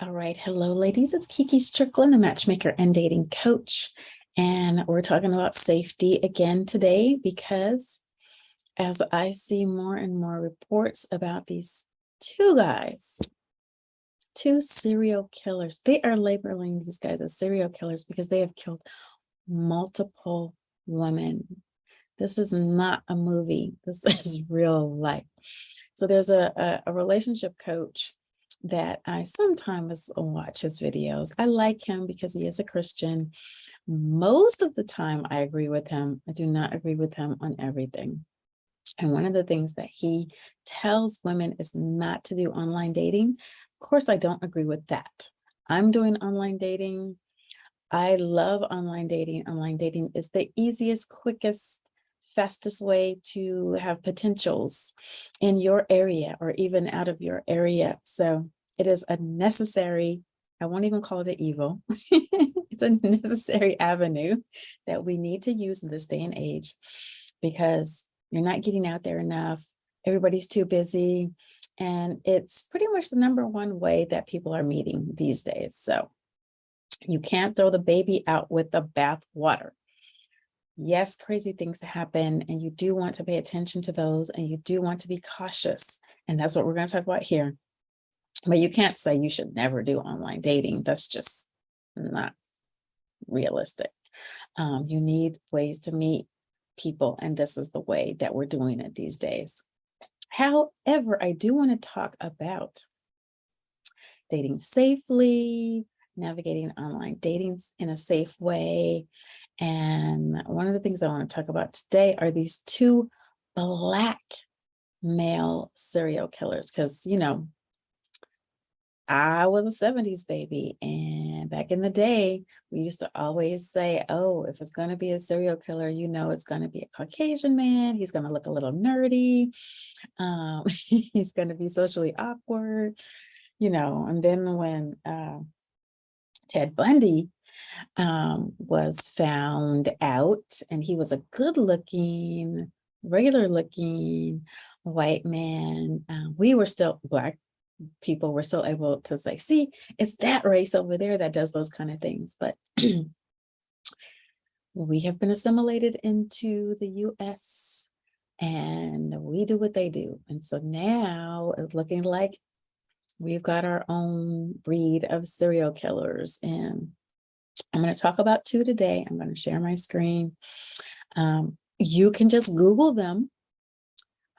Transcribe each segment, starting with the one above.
All right. Hello, ladies. It's Kiki Strickland, the Matchmaker and Dating Coach. And we're talking about safety again today because as I see more and more reports about these two guys, two serial killers, they are labeling these guys as serial killers because they have killed multiple women. This is not a movie. This is real life. So there's a relationship coach that I sometimes watch his videos. I like him because he is a Christian. Most of the time, I agree with him. I do not agree with him on everything. And one of the things that he tells women is not to do online dating. Of course, I don't agree with that. I'm doing online dating. I love online dating. Online dating is the easiest, quickest, fastest way to have potentials in your area or even out of your area. So it is a necessary, I won't even call it an evil. It's a necessary avenue that we need to use in this day and age because you're not getting out there enough. Everybody's too busy. And it's pretty much the number one way that people are meeting these days. So you can't throw the baby out with the bath water. Yes, crazy things happen, and you do want to pay attention to those, and you do want to be cautious. And that's what we're going to talk about here. But you can't say you should never do online dating. That's just not realistic. You need ways to meet people, and this is the way that we're doing it these days. However, I do want to talk about dating safely, navigating online dating in a safe way. And one of the things I want to talk about today are these two Black male serial killers. Because, I was a 70s baby. And back in the day, we used to always say, oh, if it's going to be a serial killer, it's going to be a Caucasian man. He's going to look a little nerdy. He's going to be socially awkward, And then when Ted Bundy was found out, and he was a good-looking, regular-looking white man, we were still, Black people were still able to say, see, it's that race over there that does those kind of things. But we have been assimilated into the US and we do what they do. And so now it's looking like we've got our own breed of serial killers. And I'm going to talk about two today. I'm going to share my screen. You can just Google them.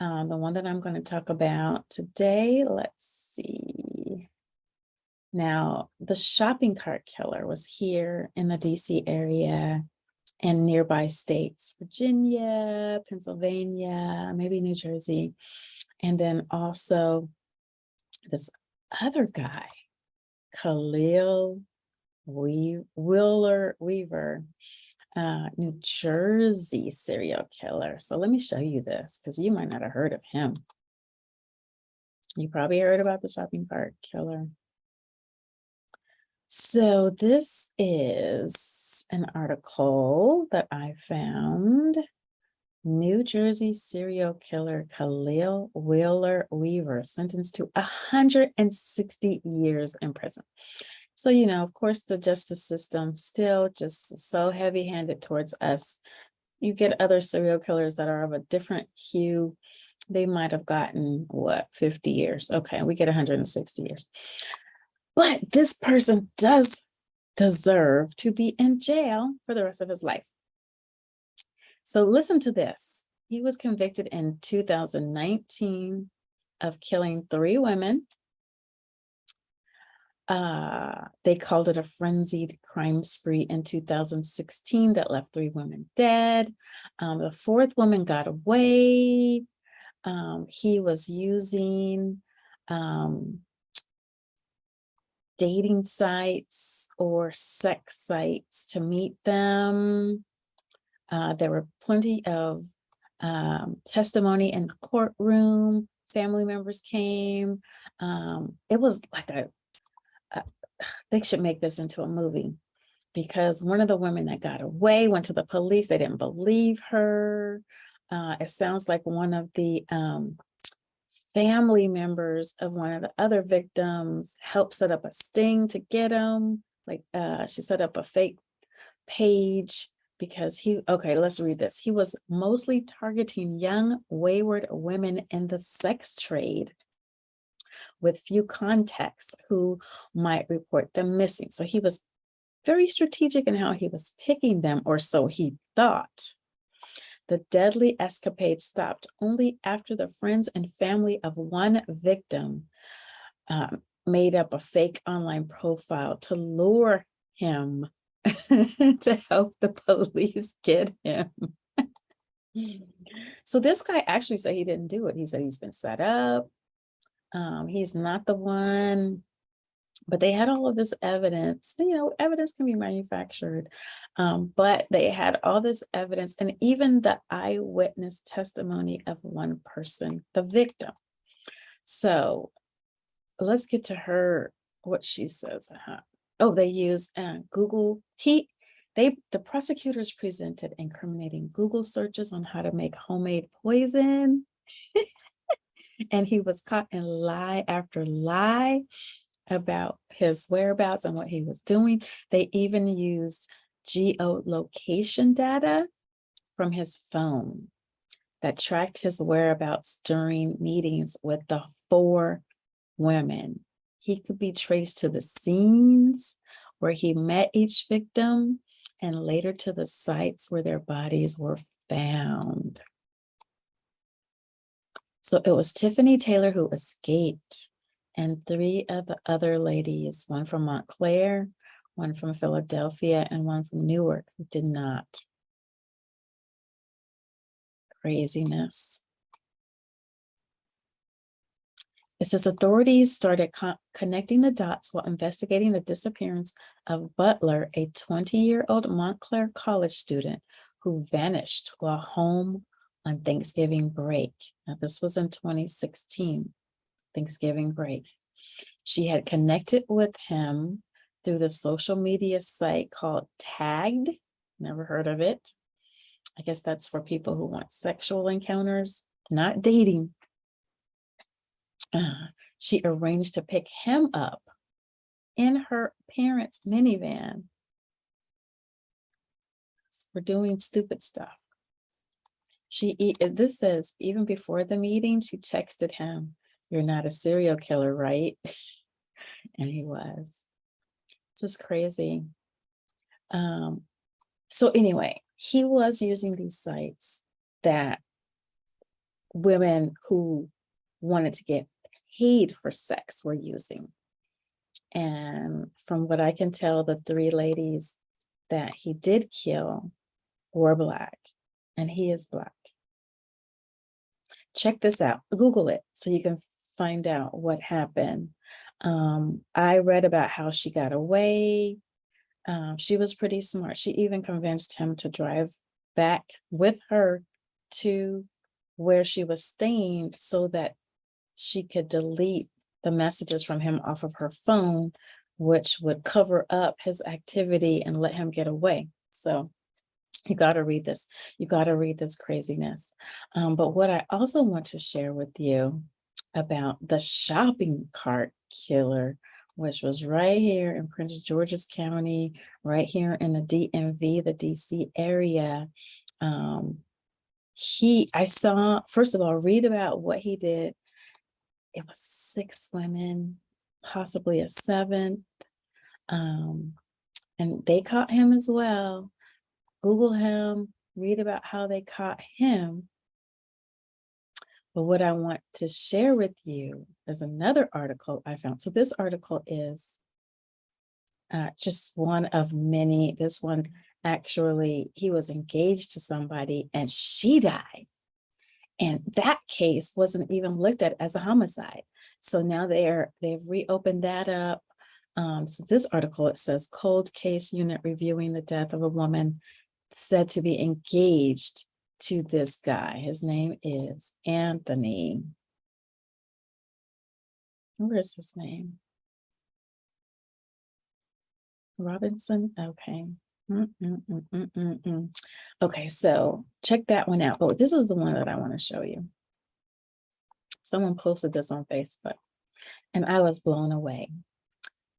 The one that I'm going to talk about today, let's see. Now, the shopping cart killer was here in the DC area and nearby states, Virginia, Pennsylvania, maybe New Jersey. And then also this other guy, Khalil Weaver, New Jersey serial killer. So let me show you this because you might not have heard of him. You probably heard about the shopping cart killer. So this is an article that I found. New Jersey serial killer Khalil Weaver sentenced to 160 years in prison. So, of course, the justice system still just so heavy-handed towards us. You get other serial killers that are of a different hue. They might have gotten, 50 years? Okay, we get 160 years. But this person does deserve to be in jail for the rest of his life. So listen to this. He was convicted in 2019 of killing 3 women. They called it a frenzied crime spree in 2016 that left 3 women dead. The 4th woman got away. He was using dating sites or sex sites to meet them. There were plenty of testimony in the courtroom. Family members came. It was like they should make this into a movie because one of the women that got away went to the police. They didn't believe her. It sounds like one of the family members of one of the other victims helped set up a sting to get him. Like she set up a fake page because okay, let's read this. He was mostly targeting young, wayward women in the sex trade with few contacts who might report them missing. So he was very strategic in how he was picking them, or so he thought. The deadly escapade stopped only after the friends and family of one victim made up a fake online profile to lure him to help the police get him. So this guy actually said he didn't do it. He said he's been set up. He's not the one. But they had all of this evidence. You know, evidence can be manufactured, but they had all this evidence, and even the eyewitness testimony of one person, the victim. So let's get to her, what she says. Oh, they use Google. The prosecutors presented incriminating Google searches on how to make homemade poison. And he was caught in lie after lie about his whereabouts and what he was doing. They even used geolocation data from his phone that tracked his whereabouts during meetings with the 4 women. He could be traced to the scenes where he met each victim and later to the sites where their bodies were found. So it was Tiffany Taylor who escaped, and 3 of the other ladies, one from Montclair, one from Philadelphia, and one from Newark, who did not. Craziness. It says authorities started connecting the dots while investigating the disappearance of Butler, a 20-year-old Montclair college student who vanished while home on Thanksgiving break. Now, this was in 2016. Thanksgiving break. She had connected with him through the social media site called Tagged. Never heard of it. I guess that's for people who want sexual encounters, not dating. She arranged to pick him up in her parents' minivan. We're doing stupid stuff. This says, even before the meeting, she texted him, "You're not a serial killer, right?" And he was. This is crazy. So anyway, he was using these sites that women who wanted to get paid for sex were using. And from what I can tell, the 3 ladies that he did kill were Black, and he is Black. Check this out. Google it so you can find out what happened. I read about how she got away. She was pretty smart. She even convinced him to drive back with her to where she was staying so that she could delete the messages from him off of her phone, which would cover up his activity and let him get away. So you got to read this. You got to read this craziness. But what I also want to share with you about the shopping cart killer, which was right here in Prince George's County, right here in the DMV, the DC area. I saw, first of all, read about what he did. It was 6 women, possibly a 7th. And they caught him as well. Google him, read about how they caught him. But what I want to share with you is another article I found. So this article is just one of many. This one, actually, he was engaged to somebody and she died. And that case wasn't even looked at as a homicide. So now they've reopened that up. So this article, it says, cold case unit reviewing the death of a woman said to be engaged to this guy. His name is Anthony. Where's his name? Robinson? Okay. Okay, so check that one out. Oh, this is the one that I want to show you. Someone posted this on Facebook, and I was blown away.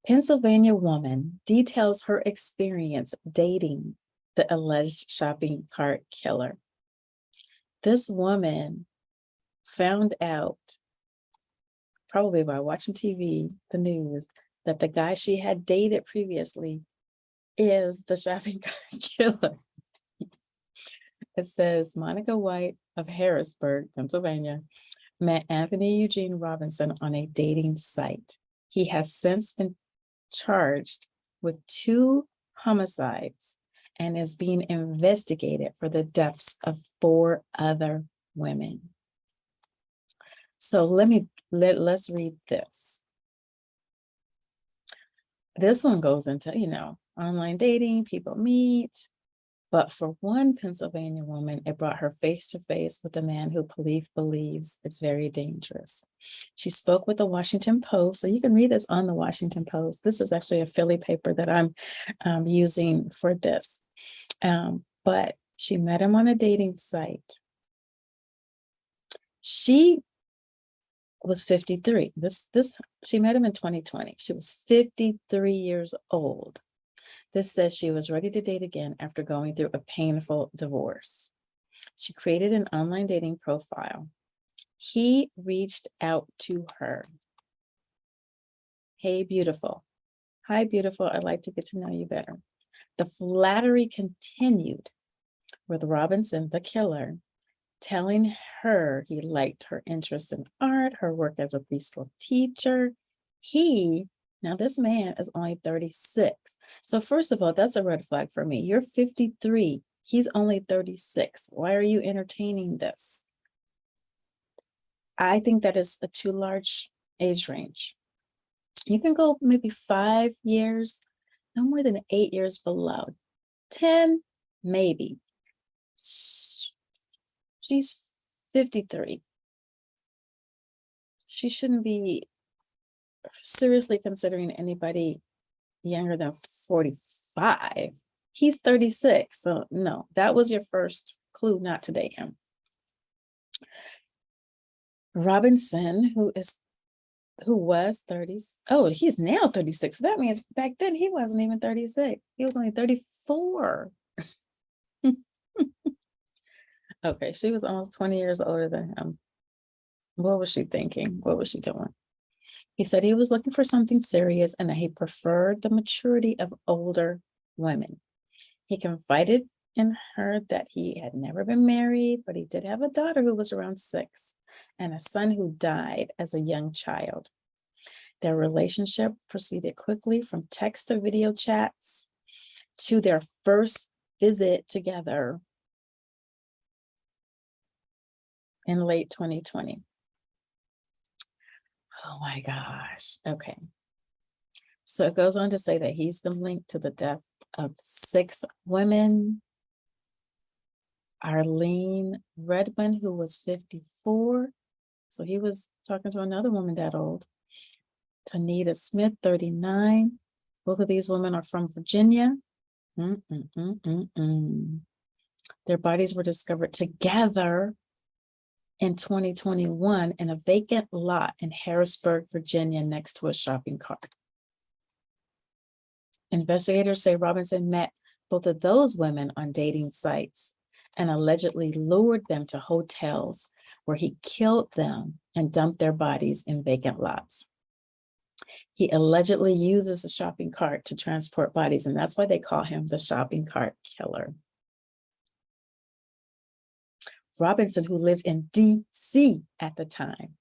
Pennsylvania woman details her experience dating the alleged shopping cart killer. This woman found out, probably by watching TV, the news, that the guy she had dated previously is the shopping cart killer. It says Monica White of Harrisburg, Pennsylvania, met Anthony Eugene Robinson on a dating site. He has since been charged with 2 homicides and is being investigated for the deaths of 4 other women. So let's read this. This one goes into, online dating, people meet. But for one Pennsylvania woman, it brought her face to face with a man who believes it's very dangerous. She spoke with the Washington Post, so you can read this on the Washington Post. This is actually a Philly paper that I'm using for this. But she met him on a dating site. She was 53. She met him in 2020. She was 53 years old. This says she was ready to date again after going through a painful divorce. She created an online dating profile. He reached out to her. Hey, beautiful. Hi, beautiful. I'd like to get to know you better. The flattery continued, with Robinson, the killer, telling her he liked her interest in art, her work as a preschool teacher. Now, this man is only 36. So first of all, that's a red flag for me. You're 53. He's only 36. Why are you entertaining this? I think that is a too large age range. You can go maybe 5 years, no more than 8 years below. 10, maybe. She's 53. She shouldn't be seriously considering anybody younger than 45. He's 36. So no, that was your first clue not to date him. Robinson, who was 30. Oh, he's now 36. So that means back then he wasn't even 36. He was only 34. Okay, she was almost 20 years older than him. What was she thinking? What was she doing? He said he was looking for something serious and that he preferred the maturity of older women. He confided in her that he had never been married, but he did have a daughter who was around 6 and a son who died as a young child. Their relationship proceeded quickly from text to video chats to their first visit together in late 2020. Oh my gosh. Okay. So it goes on to say that he's been linked to the death of 6 women. Arlene Redmond, who was 54. So he was talking to another woman that old. Tanita Smith, 39. Both of these women are from Virginia. Their bodies were discovered together in 2021 in a vacant lot in Harrisburg, Virginia, next to a shopping cart. Investigators say Robinson met both of those women on dating sites and allegedly lured them to hotels where he killed them and dumped their bodies in vacant lots. He allegedly uses a shopping cart to transport bodies, and that's why they call him the shopping cart killer. Robinson, who lived in D.C. at the time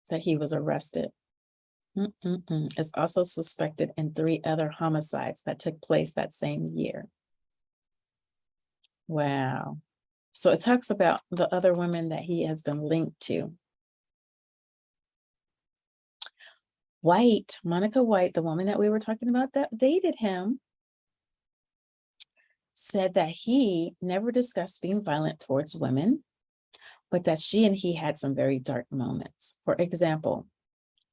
that he was arrested, is also suspected in 3 other homicides that took place that same year. Wow. So it talks about the other women that he has been linked to. White, Monica White, the woman that we were talking about that dated him, said that he never discussed being violent towards women, but that she and he had some very dark moments. For example,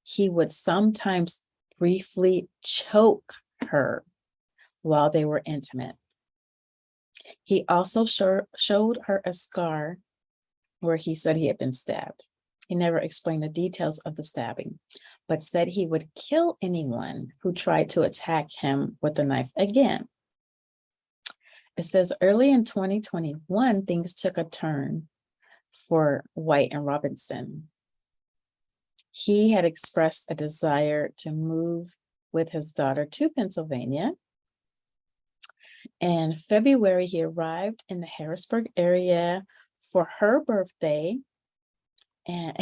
he would sometimes briefly choke her while they were intimate. He also showed her a scar where he said he had been stabbed. He never explained the details of the stabbing, but said he would kill anyone who tried to attack him with a knife again. It says early in 2021, things took a turn for White and Robinson. He had expressed a desire to move with his daughter to Pennsylvania. In February, he arrived in the Harrisburg area for her birthday. And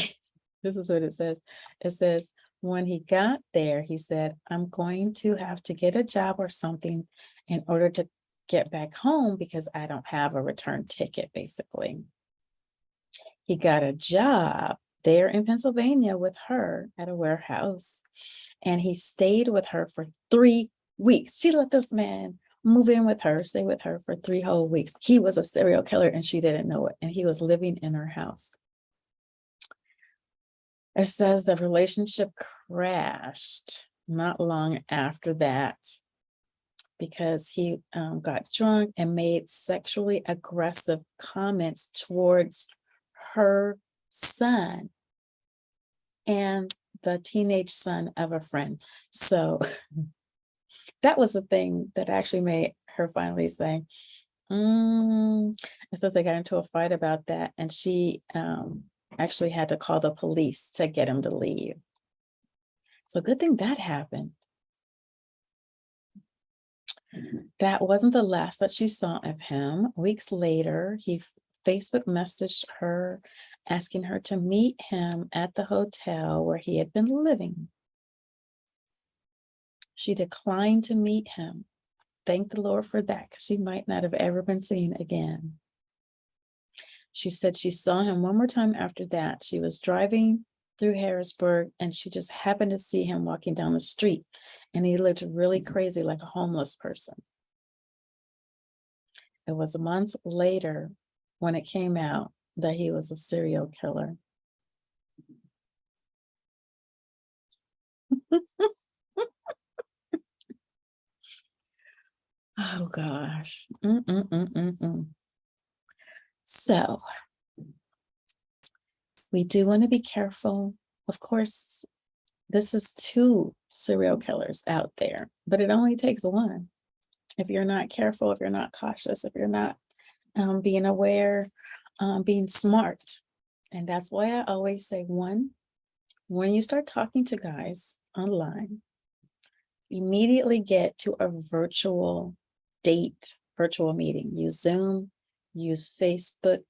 this is what it says. It says, when he got there, he said, I'm going to have to get a job or something in order to get back home because I don't have a return ticket, basically. He got a job there in Pennsylvania with her at a warehouse, and he stayed with her for 3 weeks. She let this man move in with her, stay with her for 3 whole weeks. He was a serial killer and she didn't know it, and he was living in her house. It says the relationship crashed not long after that because he got drunk and made sexually aggressive comments towards her son and the teenage son of a friend. So that was the thing that actually made her finally say, it says they got into a fight about that, and she actually had to call the police to get him to leave. So good thing that happened. That wasn't the last that she saw of him. Weeks later, he Facebook messaged her asking her to meet him at the hotel where he had been living. She declined to meet him. Thank the Lord for that, because she might not have ever been seen again. She said she saw him one more time after that. She was driving through Harrisburg and she just happened to see him walking down the street, and he looked really crazy, like a homeless person. It was months later when it came out that he was a serial killer. Oh gosh. So we do want to be careful. Of course, this is 2 serial killers out there, but it only takes one. If you're not careful, if you're not cautious, if you're not being aware, being smart. And that's why I always say, one, when you start talking to guys online, immediately get to a virtual date, virtual meeting. Use Zoom, use Facebook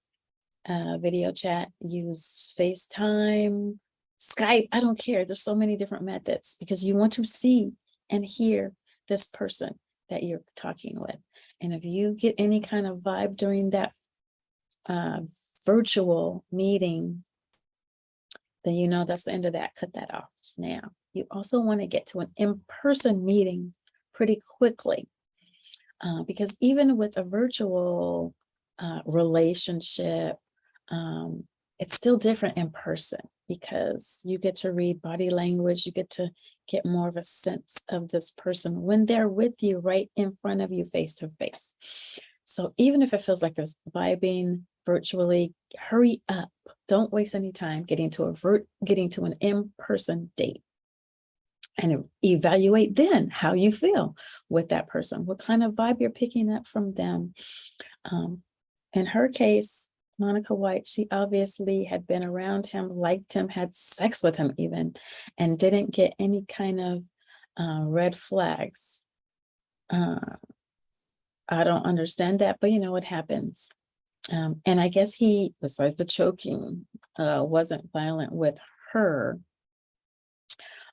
video chat, use FaceTime, Skype. I don't care. There's so many different methods because you want to see and hear this person that you're talking with. And if you get any kind of vibe during that virtual meeting, then you know that's the end of that. Cut that off now. You also want to get to an in-person meeting pretty quickly because even with a virtual relationship, it's still different in person because you get to read body language. You get to get more of a sense of this person when they're with you right in front of you face to face. So even if it feels like it's vibing virtually, hurry up. Don't waste any time getting to an in-person date. And evaluate then how you feel with that person, what kind of vibe you're picking up from them. In her case, Monica White, she obviously had been around him, liked him, had sex with him even, and didn't get any kind of red flags. I don't understand that, but you know, it happens. And I guess he, besides the choking, wasn't violent with her.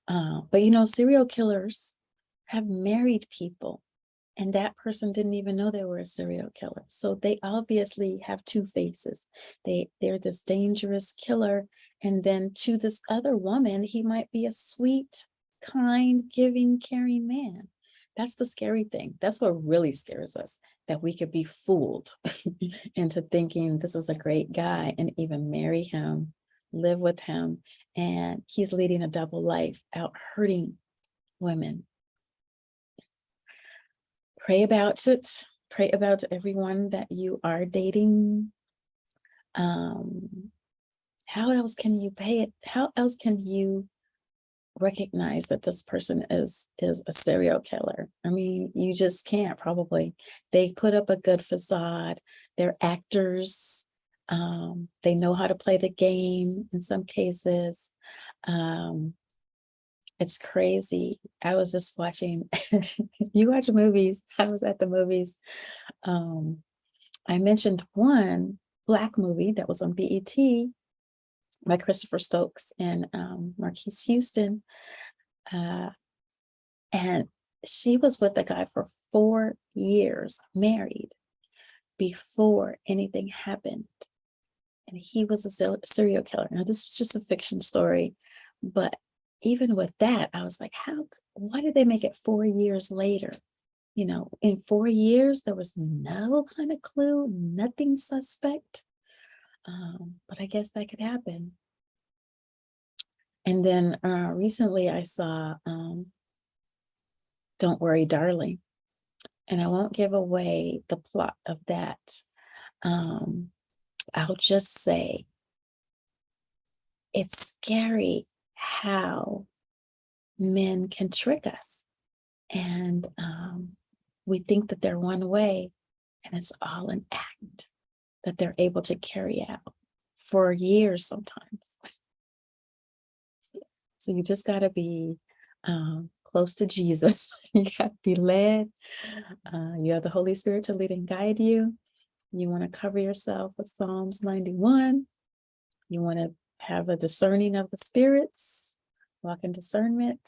But you know, serial killers have married people, and that person didn't even know they were a serial killer. So they obviously have 2 faces. They're this dangerous killer, and then to this other woman, he might be a sweet, kind, giving, caring man. That's the scary thing. That's what really scares us, that we could be fooled into thinking this is a great guy and even marry him, live with him, and he's leading a double life out hurting women. Pray about it. Pray about everyone that you are dating. how else can you pay it? How else can you recognize that this person is a serial killer? I mean, you just can't probably. They put up a good facade. They're actors. They know how to play the game in some cases. It's crazy. I was just watching, you watch movies. I was at the movies. I mentioned one Black movie that was on BET by Christopher Stokes and Marquise Houston. And she was with the guy for 4 years, married, before anything happened. And he was a serial killer. Now, this was just a fiction story, but even with that, I was like, why did they make it 4 years later? You know, in 4 years, there was no kind of clue, nothing suspect. But I guess that could happen. And then recently I saw Don't Worry, Darling. And I won't give away the plot of that. I'll just say it's scary how men can trick us. And we think that they're one way, and it's all an act that they're able to carry out for years sometimes. So you just got to be close to Jesus. You got to be led. You have the Holy Spirit to lead and guide you. You want to cover yourself with Psalms 91. You want to have a discerning of the spirits, walk in discernment.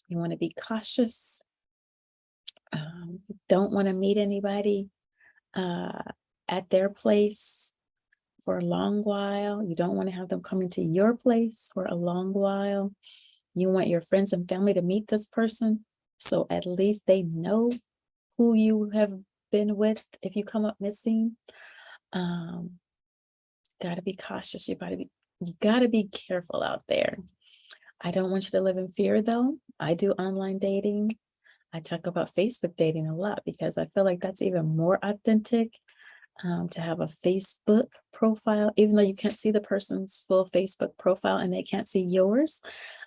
You want to be cautious. You don't want to meet anybody at their place for a long while. You don't want to have them come into your place for a long while. You want your friends and family to meet this person, so at least they know who you have been with if you come up missing. Got to be cautious. You got to be careful out there. I don't want you to live in fear, though. I do online dating. I talk about Facebook dating a lot because I feel like that's even more authentic. To have a Facebook profile, even though you can't see the person's full Facebook profile and they can't see yours,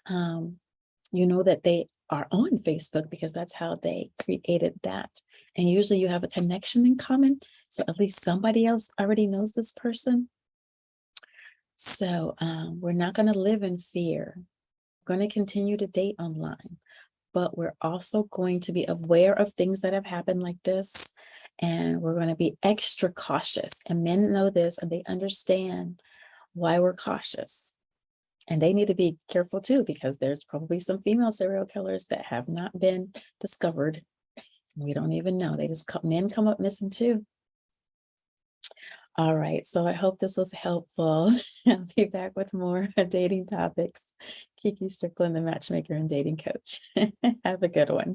you know that they are on Facebook because that's how they created that. And usually you have a connection in common, so at least somebody else already knows this person. So we're not going to live in fear. We're going to continue to date online, but we're also going to be aware of things that have happened like this. And we're going to be extra cautious. And men know this and they understand why we're cautious. And they need to be careful too, because there's probably some female serial killers that have not been discovered. We don't even know. Men come up missing too. All right. So I hope this was helpful. I'll be back with more dating topics. Kiki Strickland, the Matchmaker and Dating Coach. Have a good one.